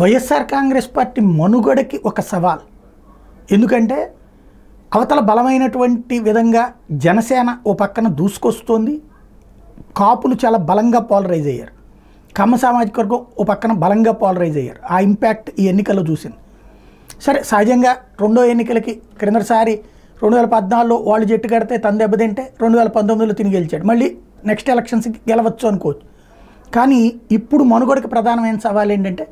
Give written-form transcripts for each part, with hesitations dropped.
YSR Congress party మనుగడకి ఒక సవాల్. ఎందుకంటే అవతల బలమైనటువంటి విధంగా జనసేన ఓ పక్కన దూసుకొస్తోంది, కాపులు చాలా బలంగా పోలరైజ్ అయ్యారు, కమ్మ సామాజిక వర్గం ఓ పక్కన బలంగా పోలరైజ్ అయ్యారు. ఆ ఇంపాక్ట్ ఈ ఎన్నికల్లో చూసింది. సరే, సహజంగా రెండో ఎన్నికలకి క్రిందసారి 2014లో వాళ్ళు జట్టు కడితే తను దెబ్బతింటే 2019లో తిని గెలిచాడు. మళ్ళీ నెక్స్ట్ ఎలక్షన్స్కి గెలవచ్చు అనుకోవచ్చు. కానీ ఇప్పుడు మనుగడకి ప్రధానమైన సవాల్ ఏంటంటే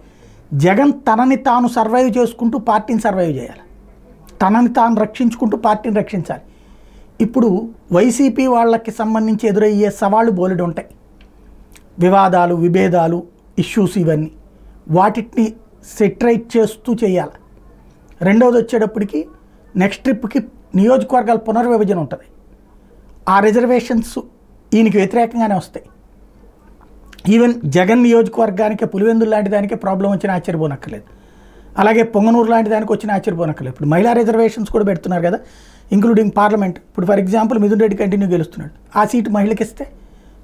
జగన్ తనని తాను సర్వైవ్ చేసుకుంటూ పార్టీని సర్వైవ్ చేయాలి, తనని తాను రక్షించుకుంటూ పార్టీని రక్షించాలి. ఇప్పుడు వైసీపీ వాళ్ళకి సంబంధించి ఎదురయ్యే సవాళ్ళు బోలెడు ఉంటాయి. వివాదాలు, విభేదాలు, ఇష్యూస్, ఇవన్నీ వాటిని సెటరైట్ చేస్తూ చేయాలి. రెండవది వచ్చేటప్పటికి నెక్స్ట్ ట్రిప్కి నియోజకవర్గాల పునర్విభజన ఉంటుంది. ఆ రిజర్వేషన్స్ ఈయనకి వ్యతిరేకంగానే వస్తాయి. ఈవెన్ జగన్ నియోజకవర్గానికి పులివెందులు లాంటి దానికి ప్రాబ్లం వచ్చిన ఆశ్చర్యపోనక్కర్లేదు, అలాగే పొంగనూరు లాంటి దానికి వచ్చిన ఆశ్చర్యపోనక్కర్లేదు. ఇప్పుడు మహిళా రిజర్వేషన్స్ కూడా పెడుతున్నారు కదా, ఇంక్లూడింగ్ పార్లమెంట్. ఇప్పుడు for example Mithun Reddy continue గెలుస్తున్నాడు, ఆ సీటు మహిళకి ఇస్తే,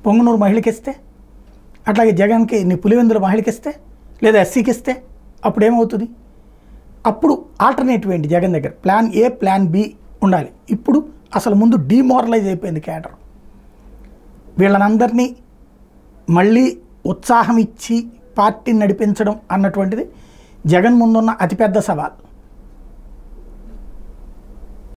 పొంగనూరు మహిళకి ఇస్తే, అట్లాగే జగన్కి పులివెందులు మహిళకి ఇస్తే, లేదా ఎస్సీకి ఇస్తే అప్పుడు ఏమవుతుంది? అప్పుడు ఆల్టర్నేటివ్ ఏంటి? జగన్ దగ్గర ప్లాన్ ఏ, ప్లాన్ బి ఉండాలి. ఇప్పుడు అసలు ముందు డీమోరలైజ్ అయిపోయింది క్యాడర్. వీళ్ళనందరినీ మళ్ళీ ఉత్సాహం ఇచ్చి పార్టీని నడిపించడం అన్నటువంటిది జగన్ ముందున్న అతిపెద్ద సవాల్.